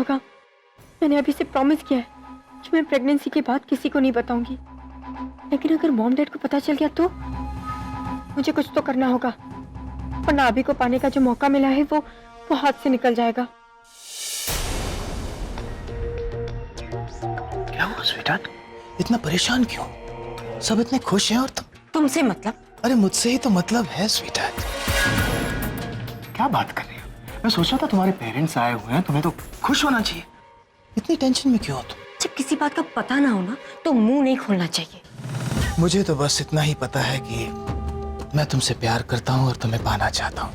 होगा? मैंने अभी से प्रॉमिस किया है कि मैं प्रेगनेंसी के बाद किसी को नहीं बताऊंगी, लेकिन अगर मॉम डैड को पता चल गया तो मुझे कुछ तो करना होगा, वरना अभी को पाने का जो मौका मिला है वो हाथ से निकल जाएगा। क्या हुआ स्वीटहार्ट? इतना परेशान क्यों? सब इतने खुश हैं और तुमसे मतलब? अरे मुझसे ही तो मतलब है स्वीटहार्ट। क्या बात कर रही हो? मैं सोच रहा था तुम्हारे पेरेंट्स आए हुए हैं, तुम्हें तो खुश होना चाहिए। इतनी टेंशन में क्यों हो तुम? जब किसी बात का पता ना हो ना तो मुंह नहीं खोलना चाहिए। मुझे तो बस इतना ही पता है कि मैं तुमसे प्यार करता हूँ और तुम्हें पाना चाहता हूँ,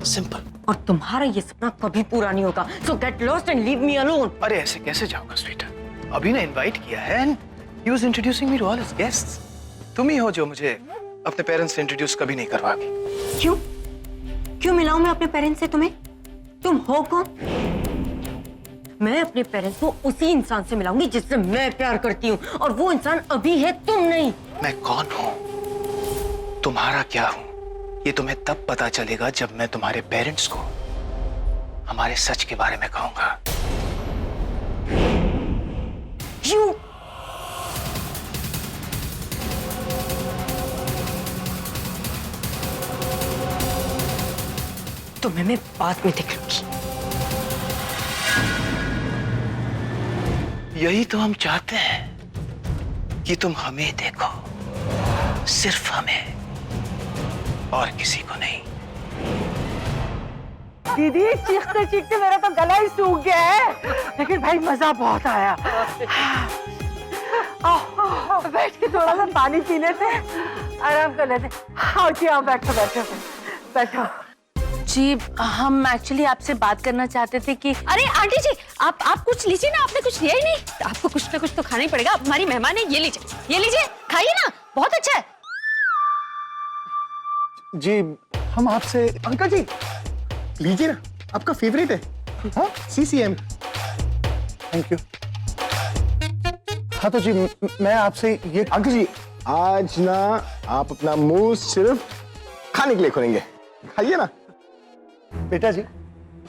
सिंपल। और तुम्हारा ये सपना कभी पूरा नहीं होगा, so get lost and leave me alone। अरे ऐसे कैसे जाऊंगा स्वीटहार्ट? अभी ने इनवाइट किया है and he was introducing me to all his guests। तुम ही हो जो मुझे अपने पेरेंट्स से इंट्रोड्यूस कभी नहीं करवाओगी। क्यों? क्यों मिलाऊं मैं अपने पेरेंट्स से तुम्हें? तुम हो कौन? मैं अपने पेरेंट्स को उसी इंसान से मिलाऊंगी जिससे मैं प्यार करती हूँ, और वो इंसान अभी है, तुम नहीं। मैं कौन हूँ, तुम्हारा क्या हूँ, ये तुम्हें तब पता चलेगा जब मैं तुम्हारे पेरेंट्स को हमारे सच के बारे में कहूंगा। You... तुम्हें मैं बाद में देख लूंगी। यही तो हम चाहते हैं कि तुम हमें देखो, सिर्फ हमें और किसी को नहीं। दीदी चीखते चीखते मेरा तो गला ही सूख गया है, लेकिन भाई मजा बहुत आया। बैठ के थोड़ा सा पानी पी लेते हैं, आराम कर लेते हैं। आओ जी आओ, बैठो बैठो बैठो। जी हम एक्चुअली आपसे बात करना चाहते थे कि अरे आंटी जी आप कुछ लीजिए ना, आपने कुछ लिया ही नहीं। आपको कुछ ना कुछ तो खाना ही पड़ेगा, आप हमारी मेहमान है। ये लीजिए खाइए ना, बहुत अच्छा है। जी हम आपसे, अंकल जी लीजिए ना, आपका फेवरेट है। हाँ CCM। Thank you. हाँ तो जी मैं आपसे ये, अंकल जी आज ना आप अपना मुंह सिर्फ खाने के लिए खोलेंगे, खाइए ना। बेटा जी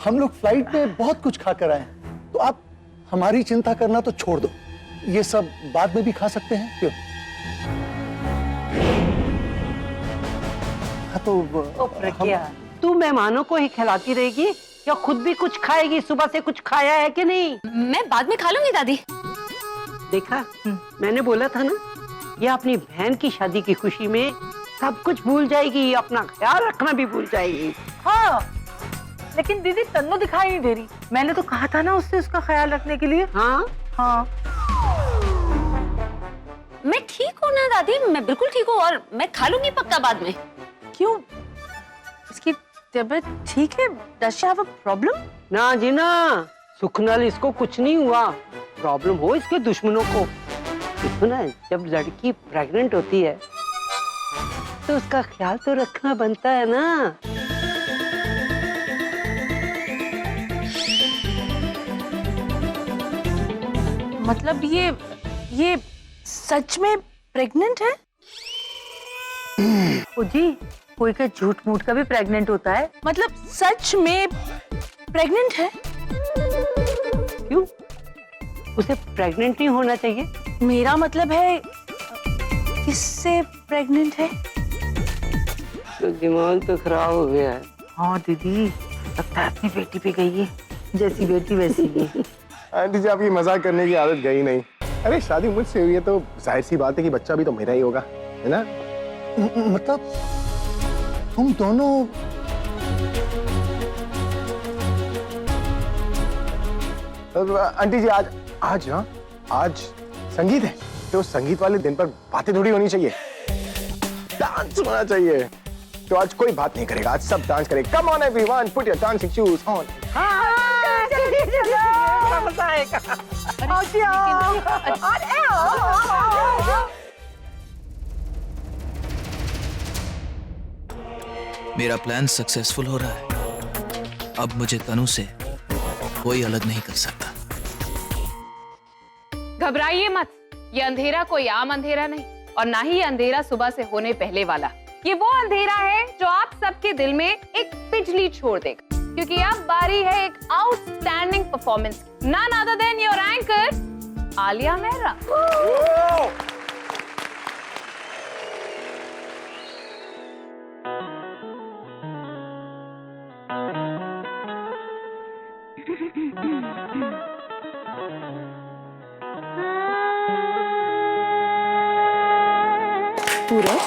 हम लोग फ्लाइट में बहुत कुछ खा कर आए हैं, तो आप हमारी चिंता करना तो छोड़ दो, ये सब बाद में भी खा सकते हैं। क्यों? हाँ तो प्रज्ञा तू मेहमानों को ही खिलाती रहेगी या खुद भी कुछ खाएगी? सुबह से कुछ खाया है कि नहीं? मैं बाद में खा लूंगी दादी। देखा मैंने बोला था ना, ये अपनी बहन की शादी की खुशी में सब कुछ भूल जाएगी, अपना ख्याल रखना भी भूल जाएगी। हाँ लेकिन दीदी तन्नू दिखाई नहीं दे रही। मैंने तो कहा था ना उससे उसका ख्याल रखने के लिए। हाँ हाँ मैं ठीक हूँ ना दादी, मैं बिल्कुल ठीक हूँ, और मैं खा लूंगी पक्का बाद में। क्यों, इसकी तबीयत ठीक है? Does she have a problem? ना जी ना, सुखनल इसको कुछ नहीं हुआ, प्रॉब्लम हो इसके दुश्मनों को। देखो ना, जब लड़की प्रेग्नेंट होती है तो उसका ख्याल तो रखना बनता है ना। मतलब ये सच में प्रेग्नेंट है? ओ जी, कोई का झूठ मूठ का भी प्रेग्नेंट होता है। मतलब सच में प्रेग्नेंट है? क्यों, उसे प्रेग्नेंट नहीं होना चाहिए? मेरा मतलब है किससे प्रेग्नेंट है? तो दिमाग तो खराब हो गया है। हाँ दीदी, लगता है अपनी बेटी पे गई है, जैसी बेटी वैसी ही। आंटी जी आपकी मजाक करने की आदत गई नहीं। अरे शादी मुझसे हुई है तो जाहिर सी बात है कि बच्चा भी तो मेरा ही होगा, है ना? मतलब तुम दोनों आंटी जी आज संगीत है, तो संगीत वाले दिन पर बातें थोड़ी होनी चाहिए, डांस होना चाहिए। तो आज कोई बात नहीं करेगा, आज सब डांस करेगा। Come on everyone, put your dancing shoes on. मजा आएगा। मेरा प्लान सक्सेसफुल हो रहा है, अब मुझे तनु से कोई अलग नहीं कर सकता। घबराइए मत, ये अंधेरा कोई आम अंधेरा नहीं, और ना ही ये अंधेरा सुबह से होने पहले वाला। ये वो अंधेरा है जो आप सबके दिल में एक बिजली छोड़ देगा, क्योंकि अब बारी है एक आउटस्टैंडिंग परफॉर्मेंस की। none other than your anchor, Alia Mehra. पूरब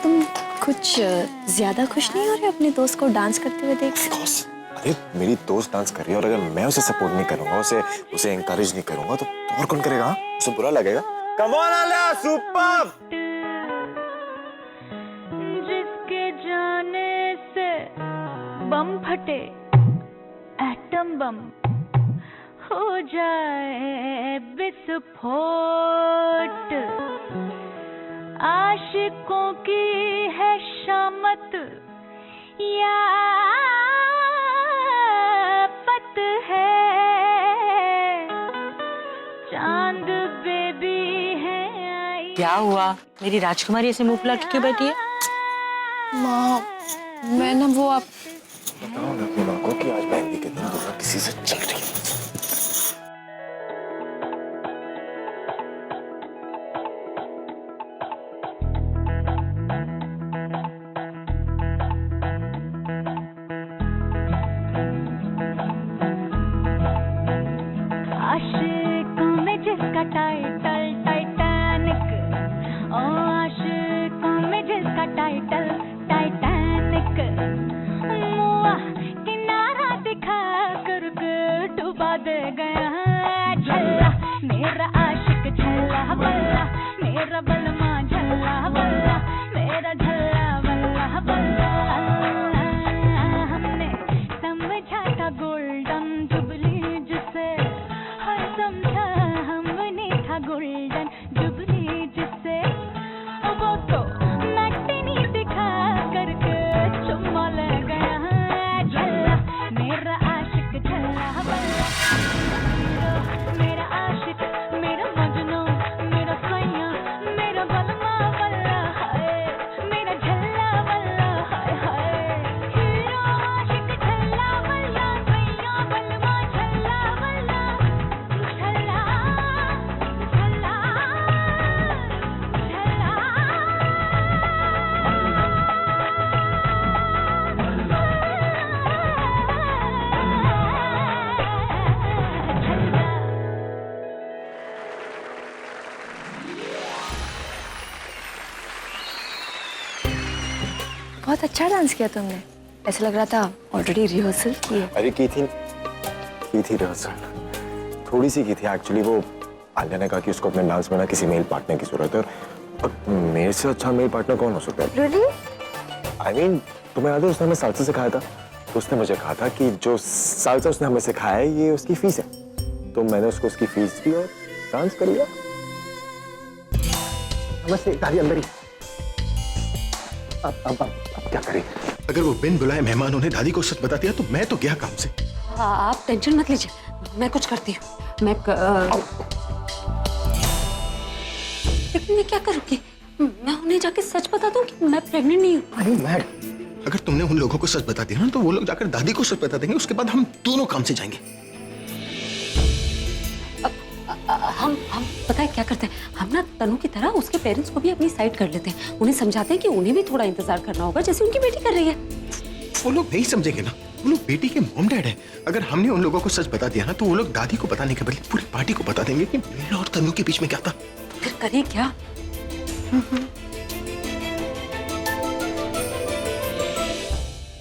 तुम कुछ ज्यादा खुश नहीं हो रहे अपने दोस्त को डांस करते हुए देख के? अरे मेरी दोस्त डांस कर रही है और अगर मैं उसे सपोर्ट नहीं करूंगा, उसे एनकरेज नहीं करूंगा तो और कौन करेगा? हाँ? उसे बुरा लगेगा। Come on Alia, super! जिसके जाने से बम फटे, एटम बम हो जाए विस्फोट, आशिकों की है शामत या पत है, चांद बेबी है आई। क्या हुआ? मेरी राजकुमारी ऐसे मुंह फुला के क्यों बैठी है? माँ, मैं ना वो आप बताओ ना अपनी माँ को कि आज मेहंदी के दिन दोनों किसी से चल रही है। आशिकों में जिसका टाइटल टाइटैनिक, ओ आशिकों में जिसका टाइटल टाइटैनिक, मुआ किनारा दिखा कर डुबा दे गया झल्ला मेरा आशिक, झल्ला बल्ला मेरा बलमा, झल्ला बल्ला मेरा झल्ला बल्ला बल्ला। हमने समझा था गोल्डन जुबली जिसे, हर समझा हमने था गोल्डन जुबली जिसे, वो तो नटनी दिखा करके चुम्मा ले गया झल्ला मेरा आशिक, झल्ला बल्ला मेरा आशिक, मेरा मजनू, मेरा सैया, मेरा बलमा बल्ला, हाय मेरा झल्ला बल्ला, हाय हाय हीरो आशिक, झल्ला बल्ला सैया बलमा, झल्ला बल्ला झल्ला झल्ला झल्ला। बहुत अच्छा डांस किया तुमने, ऐसा लग रहा था ऑलरेडी रिहर्सल की है। अरे की थी रिहर्सल, थोड़ी सी की थी एक्चुअली। वो आलिया ने कहा कि उसको अपने डांस में ना किसी मेल पार्टनर की जरूरत है, और मेरे से अच्छा मेल पार्टनर कौन हो सकता है? Really? I mean, तुम्हें याद है उसने हमें सालसा सिखाया था, तो उसने मुझे कहा था कि जो सालसा उसने हमें सिखाया है ये उसकी फीस है, तो मैंने उसको उसकी फीस दी और डांस कर लिया। नमस्ते दादी, अंदर ही। अब क्या करें? अगर वो बिन बुलाए मेहमानों ने दादी को सच बता दिया तो मैं तो गया काम से। आप टेंशन मत लीजिए, मैं कुछ करती हूँ। लेकिन मैं क्या करूँगी? मैं उन्हें जाके सच बता दूँ कि मैं प्रेग्नेंट नहीं हूँ। अरे मैड, अगर तुमने उन लोगों को सच बता दिया ना तो वो लोग जाकर दादी को सच बता देंगे, उसके बाद हम दोनों काम से जाएंगे। हम पता है क्या करते हैं, हम ना तनु की तरह उसके पेरेंट्स को भी अपनी साइड कर लेते हैं, उन्हें समझाते हैं कि उन्हें भी थोड़ा इंतजार करना होगा जैसे उनकी बेटी कर रही है। वो लोग नहीं समझेंगे ना, वो लोग बेटी के मॉम डैड है। अगर हमने उन लोगों को सच बता दिया ना तो वो लोग दादी को बताने के बदले पूरी पार्टी को बता देंगे कि मेरा और तनु के बीच में क्या था। फिर करें क्या?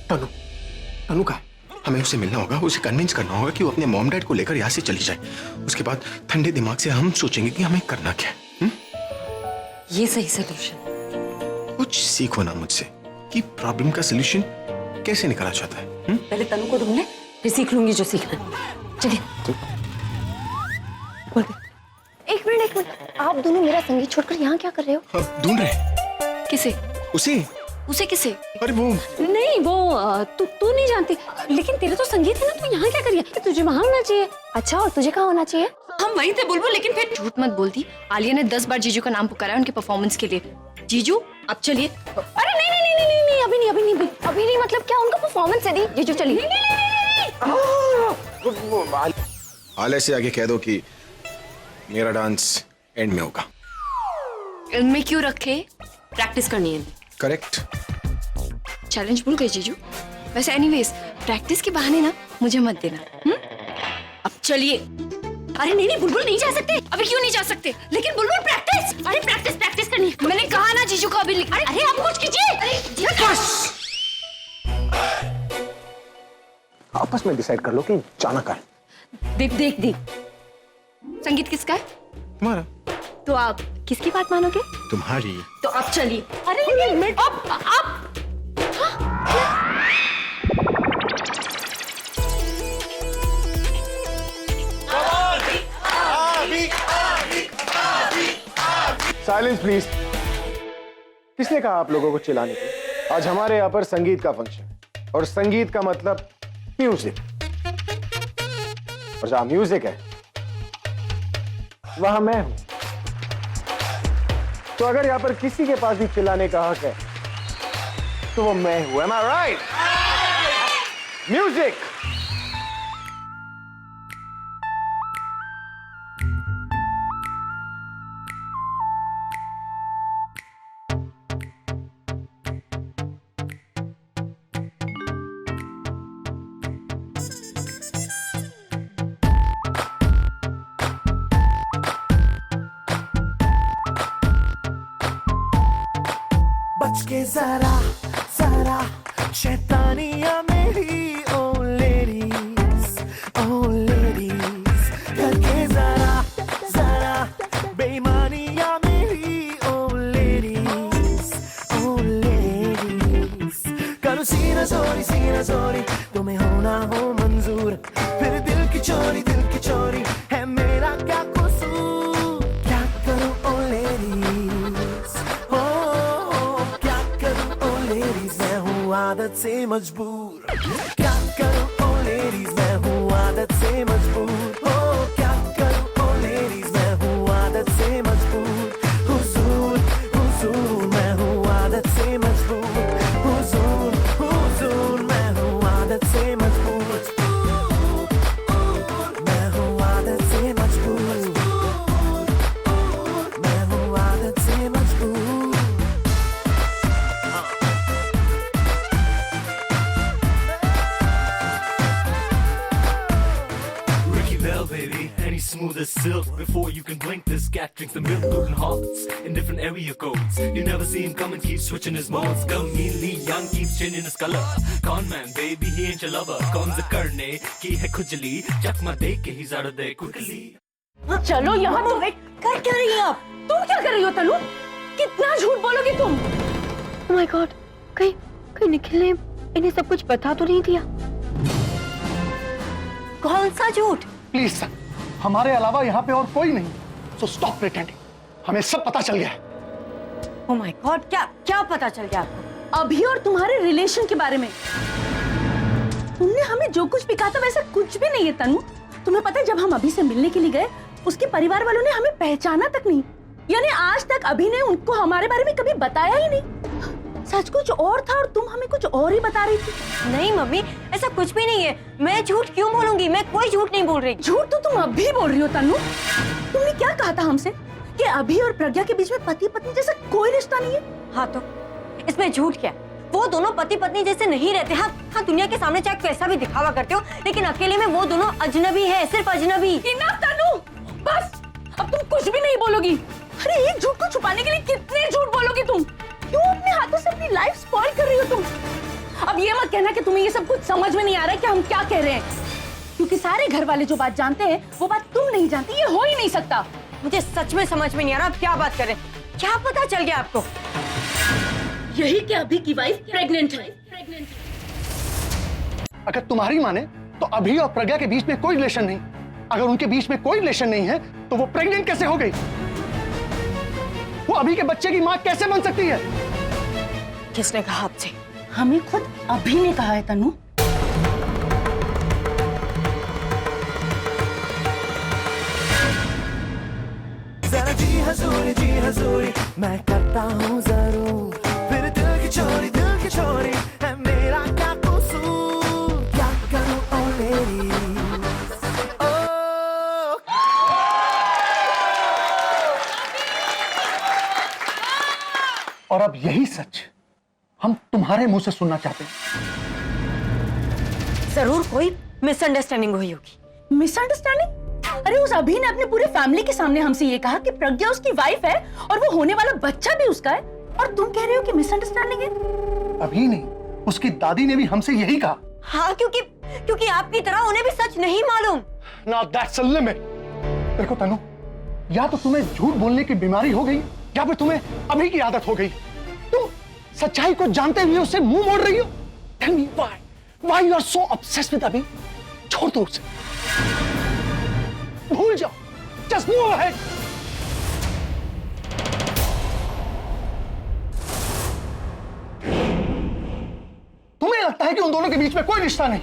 तनु का हमें उससे मिलना होगा, उसे कन्विंस करना होगा कि वो अपने मॉम डैड को लेकर यहाँ से चली जाए। उसके बाद ठंडे दिमाग से हम सोचेंगे कि हमें करना क्या है। ये सही सोल्यूशन। कुछ सीखो ना मुझसे कि प्रॉब्लम का सोल्यूशन कैसे निकाला जाता है। पहले तनु को ढूंढ ले, फिर सीख लूंगी जो सीखना है। चलिए। एक मिनट, आप दोनों मेरा संगीत छोड़कर यहाँ क्या कर रहे हो? अब ढूंढ रहे। किसे? उसे किसे? अरे वो नहीं, वो तू नहीं जानती, लेकिन तेरा तो संगीत है ना, तू यहाँ क्या कर रही है? तुझे वहाँ होना चाहिए। अच्छा, और तुझे कहाँ होना चाहिए? हम वहीं थे बुलबुल, लेकिन फिर झूठ मत बोलती। आलिया ने 10 बार जीजू का नाम पुकारा है उनके परफॉर्मेंस के लिए। जीजू अब चलिए। अरे नहीं, अभी नहीं, मतलब क्या? उनका परफॉर्मेंस है दी। जीजू चलिए। आलिया से आगे कह दो कि मेरा डांस एंड में होगा। एंड में क्यों रखे? प्रैक्टिस करनी है। करेक्ट। चैलेंज भूल गए जीजू? वैसे एनीवेज प्रैक्टिस के बहाने ना मुझे मत देना। अब चलिए। अरे नहीं नहीं बुलबुल नहीं जा सकते। अभी क्यों नहीं जा सकते? लेकिन बुलबुल प्रैक्टिस। अरे प्रैक्टिस प्रैक्टिस करनी है। मैंने कहा ना जीजू को अभी। अरे आप कुछ कीजिए। आपस में डिसाइड कर लो कि जाना कहाँ है। देख देख देख। संगीत किसका है? तुम्हारा। तो आप किसकी बात मानोगे? तुम्हारी। तो अब चलिए। अरे अब साइलेंस प्लीज। किसने कहा आप लोगों को चिल्लाने की? आज हमारे यहाँ पर संगीत का फंक्शन और संगीत का मतलब म्यूजिक। और जहां म्यूजिक है वहां मैं हूं। तो अगर यहां पर किसी के पास भी चिल्लाने का हक है तो वो मैं हूं। Am I right? म्यूजिक। बच के जरा जरा शैतानिया मेरी ओ लेडीज करके जरा जरा बेईमानिया मेरी ओ लेडीज करो सीना जोरी तुम्हें होना हो मंजूर फिर दिल की चोरी है मेरा क्या कसूर क्या करूं ओ लेडीज क्या करूं ओ लेडीज मैं हूँ आदत से मजबूर क्या करूं ओ लेडीज मैं हूँ आदत से मजबूर क्या करूं ओ लेडीज मैं हूँ आदत से मजबूर हुजूर मैं हूँ आदत से मजबूर हुजूर मैं हूँ आदत से मजबूर मैं हूँ आदत से मजबूर मैं हूँ आदत से मजबूर Baby, and he's smooth as silk. Before you can blink, this cat drinks the milk. Golden hearts in different area codes. You never see him come and keep switching his modes. Chameleon young keeps changing his color. Con man, baby, he ain't your lover. Cons the karne ki hai khujli. Chakma de ke he's out of there quickly. चलो यहाँ तो कर क्या रही हैं आप? तुम क्या कर रही हो तनु? कितना झूठ बोलोगी तुम? Oh my God, कहीं निखिल ने इन्हें सब कुछ बता तो नहीं दिया? कौन सा झूठ? प्लीज सर, हमारे अलावा यहाँ पे और कोई नहीं, सो स्टॉप प्रिटेंडिंग। हमें सब पता चल गया है। Oh my God, क्या पता चल गया आपको? अभी और तुम्हारे रिलेशन के बारे में। तुमने हमें जो कुछ भी कहा था वैसा कुछ भी नहीं है तनु। तुम्हें पता है जब हम अभी से मिलने के लिए गए उसके परिवार वालों ने हमें पहचाना तक नहीं। यानी आज तक अभी ने उनको हमारे बारे में कभी बताया ही नहीं। सच कुछ और था और तुम हमें कुछ और ही बता रही थी। नहीं मम्मी, ऐसा कुछ भी नहीं है। मैं झूठ क्यों बोलूंगी? मैं कोई झूठ नहीं बोल रही। झूठ तो तुम अब भी बोल रही हो तनु। तुमने क्या कहा था हमसे कि अभी और प्रज्ञा के बीच में पति पत्नी जैसा कोई रिश्ता नहीं है? हाँ तो इसमें झूठ क्या? वो दोनों पति पत्नी जैसे नहीं रहते। हाँ दुनिया के सामने चाहे कैसा भी दिखावा करते हो, लेकिन अकेले में वो दोनों अजनबी है, सिर्फ अजनबी। इनफ तनु, बस अब तुम कुछ भी नहीं बोलोगी। अरे एक झूठ को छुपाने के लिए कितने झूठ बोलोगी तुम? क्यों अपने हाथों से अपनी लाइफ स्पॉइल कर रही हो तुम? अब ये मत कहना कि तुम्हें ये सब कुछ समझ में नहीं आ रहा है कि हम क्या कह रहे हैं, क्योंकि सारे घर वाले जो बात जानते हैं वो बात तुम नहीं जानती। ये हो ही नहीं सकता। मुझे सच में समझ में नहीं आ रहा आप क्या बात कर रहे हैं। क्या पता चल गया आपको? यही कि अभी की वाइफ प्रेग्नेंट है। अगर तुम्हारी माने तो अभी और प्रज्ञा के बीच में कोई रिलेशन नहीं। अगर उनके बीच में कोई रिलेशन नहीं है तो वो प्रेग्नेंट कैसे हो गई? वो अभी के बच्चे की मां कैसे बन सकती है? किसने कहा आपसे? हमें खुद अभी ने कहा है तनु। जरा जी हजूरी मैं करता हूँ जरूर, फिर दिल की चोरी है मेरा क्या कसूर? क्या करूँ ओ लेडी और अब यही सच हम तुम्हारे मुंह से सुनना चाहते हैं। जरूर कोई मिसअंडरस्टैंडिंग हुई होगी। मिसअंडरस्टैंडिंग? अरे उस अभी ने अपने पूरे फैमिली के सामने हमसे ये कहा कि प्रज्ञा उसकी वाइफ है और वो होने वाला बच्चा भी उसका है, और तुम कह रहे हो कि मिसअंडरस्टैंडिंग है? अभी नहीं, उसकी दादी ने भी हमसे यही कहा। हाँ, क्योंकि आपकी तरह उन्हें भी सच नहीं मालूम। Now that's a limit. देखो तनु, या तो तुम्हें झूठ बोलने की बीमारी हो गई या फिर तुम्हें अभी की आदत हो गई। तुम सच्चाई को जानते हुए उससे मुंह मोड़ रही हो। Tell me why you are so obsessed with अभी? छोड़ दो उसे, भूल जाओ, just move ahead. तुम्हें लगता है कि उन दोनों के बीच में कोई रिश्ता नहीं,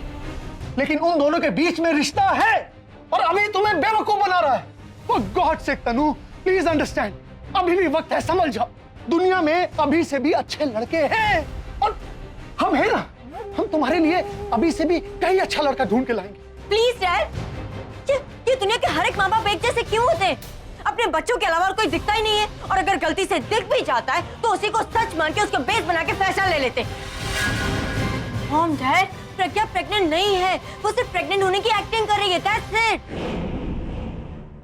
लेकिन उन दोनों के बीच में रिश्ता है और अभी तुम्हें बेवकूफ बना रहा है। For God's sake Tanu, please understand, अभी भी वक्त है, समझ जाओ। दुनिया में अभी से भी अच्छे लड़के हैं और हम हैं ना, हम तुम्हारे लिए अभी से भी कहीं अच्छा लड़का ढूंढ के लाएंगे। प्लीज डैड, ये दुनिया के हर एक माँ बाप एक जैसे क्यों होते हैं? अपने बच्चों के अलावा और कोई दिखता ही नहीं है, और अगर गलती से दिख भी जाता है तो उसी को सच मान के उसको बेस बना के फैशन ले लेते। मॉम डैड, प्रज्ञा प्रेग्नेंट नहीं है, वो सिर्फ प्रेग्नेंट होने की एक्टिंग कर रही है, दैट्स इट।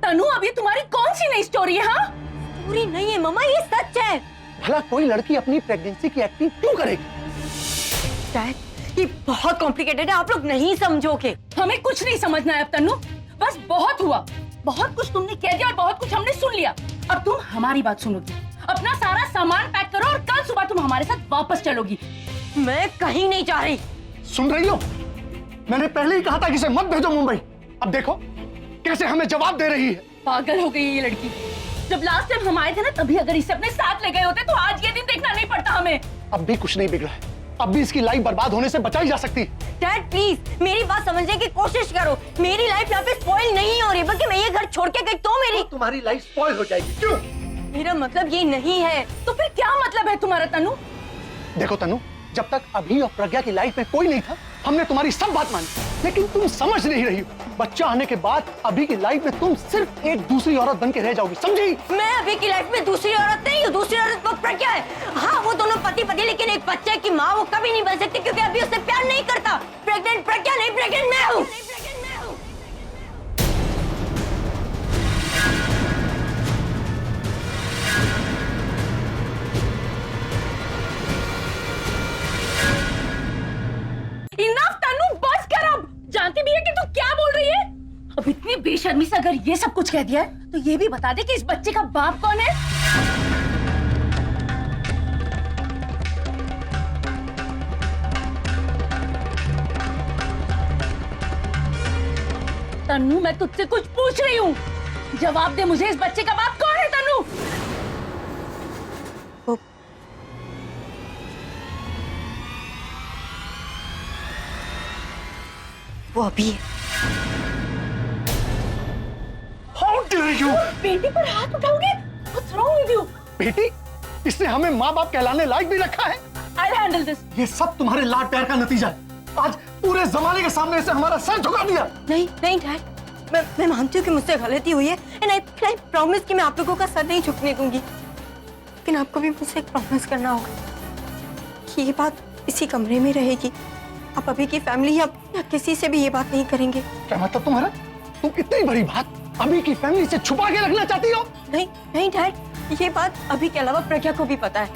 तनु, अब ये तुम्हारी कौन सी नई स्टोरी है? हाँ, पूरी नहीं है मम्मा, ये सच है। भला कोई लड़की अपनी प्रेगनेंसी की एक्टिंग क्यों करेगी? डैड, ये बहुत कॉम्प्लिकेटेड है, आप लोग नहीं समझोगे। हमें कुछ नहीं समझना है अब तनु, बस बहुत हुआ। बहुत कुछ तुमने कह दिया और बहुत कुछ हमने सुन लिया। अब तुम हमारी बात सुनोगी। अपना सारा सामान पैक करो और कल सुबह तुम हमारे साथ वापस चलोगी। मैं कहीं नहीं जा रही। सुन रही हो? मैंने पहले ही कहा था कि इसे मत भेजो मुंबई। अब देखो कैसे हमें जवाब दे रही है। पागल हो गई ये लड़की। जब लास्ट टाइम हम आए थे ना, तभी अगर इसे अपने साथ ले गए होते तो आज ये दिन देखना नहीं पड़ता हमें। अब भी कुछ नहीं बिगड़ा है, अब भी इसकी लाइफ बर्बाद होने से बचाई जा सकती है। डैड प्लीज मेरी बात समझने की कोशिश करो। मेरी लाइफ यहाँ पे स्पॉइल नहीं हो रही, बल्कि मैं ये घर छोड़ के गई तो मेरी तुम्हारी लाइफ स्पॉइल हो जाएगी। क्यों? मेरा मतलब ये नहीं है। तो फिर क्या मतलब है तुम्हारा तनु? देखो तनु, जब तक अभी और प्रज्ञा की लाइफ में कोई नहीं था, हमने तुम्हारी सब बात मानी, लेकिन तुम समझ नहीं रही हो। बच्चा आने के बाद अभी की लाइफ में तुम सिर्फ एक दूसरी औरत बन के रह जाओगी, समझी? मैं अभी की लाइफ में दूसरी औरत नहीं हूँ, दूसरी औरत वो प्रज्ञा है। हाँ, वो दोनों पति पति, लेकिन एक बच्चे की माँ वो कभी नहीं बन सकती, क्योंकि अभी उससे प्यार नहीं करता। प्रेग्नेंट प्रज्ञा नहीं, प्रेग्नेंट मैं हूँ। इनफ तनु, बस कर अब। जानती भी है कि तू क्या बोल रही है। अब इतनी बेशर्मी से अगर ये सब कुछ कह दिया है, तो ये भी बता दे कि इस बच्चे का बाप कौन है। तनु, मैं तुझसे कुछ पूछ रही हूँ, जवाब दे मुझे। इस बच्चे का बाप कौन है तनु? वो अभी है। How dare you? बेटी पर हाथ उठाओगे? What's wrong with you? बेटी, इसने हमें माँ बाप कहलाने लायक भी रखा है। I'll handle this. ये सब तुम्हारे लाड प्यार का नतीजा है। आज पूरे जमाने के सामने इसे हमारा सर झुका दिया। नहीं नहीं डैड, मैं मानती हूँ कि मुझसे गलती हुई है, एंड आई प्रॉमिस कि मैं आप लोगों का सर नहीं झुकने दूंगी। लेकिन आपको भी मुझसे एक प्रॉमिस करना होगा कि ये बात इसी कमरे में रहेगी। आप अभी की फैमिली या किसी से भी ये बात नहीं करेंगे। क्या मतलब तुम्हारा? तुम इतनी बड़ी बात अभी की फैमिली से छुपा के रखना चाहती हो? नहीं नहीं डैड, ये बात अभी के अलावा प्रज्ञा को भी पता है,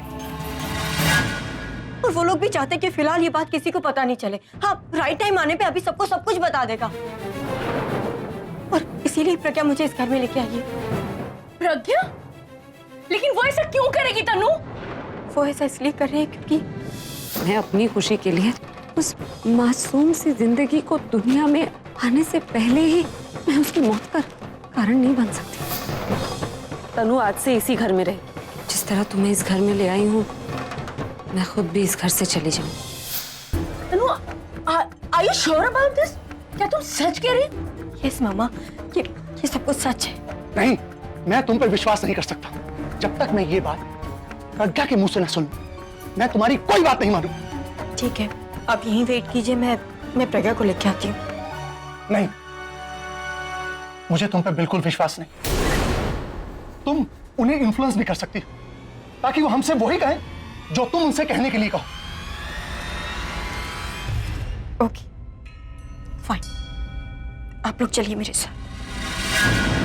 और वो लोग भी चाहते कि फिलहाल ये बात किसी को पता नहीं चले। हाँ, राइट टाइम आने पे अभी सबको सब कुछ बता देगा, और इसीलिए प्रज्ञा मुझे इस घर में लेके आई है। प्रज्ञा? लेकिन वो ऐसा क्यों करेगी तनु? वो ऐसा इसलिए कर रही है क्योंकि मैं अपनी खुशी के लिए उस मासूम सी जिंदगी को दुनिया में आने से पहले ही मैं उसकी मौत का कारण नहीं बन सकती। तनु आज से इसी घर में रहे। जिस तरह तुम्हें इस घर में ले आई हूँ, मैं खुद भी इस घर से चली जाऊँ। तनु, are you sure about this? क्या तुम सच कह रही? यस मामा, ये सब कुछ सच है। नहीं, मैं तुम पर विश्वास नहीं कर सकता जब तक मैं ये बात प्रज्ञा के मुंह से न सुन। मैं तुम्हारी कोई बात नहीं मानू। ठीक है, आप यहीं वेट कीजिए, मैं प्रज्ञा को लेके आती हूँ। नहीं, मुझे तुम पर बिल्कुल विश्वास नहीं। तुम उन्हें इन्फ्लुएंस भी कर सकती हो ताकि वो हमसे वही कहें जो तुम उनसे कहने के लिए कहो। ओके फाइन, आप लोग चलिए मेरे साथ।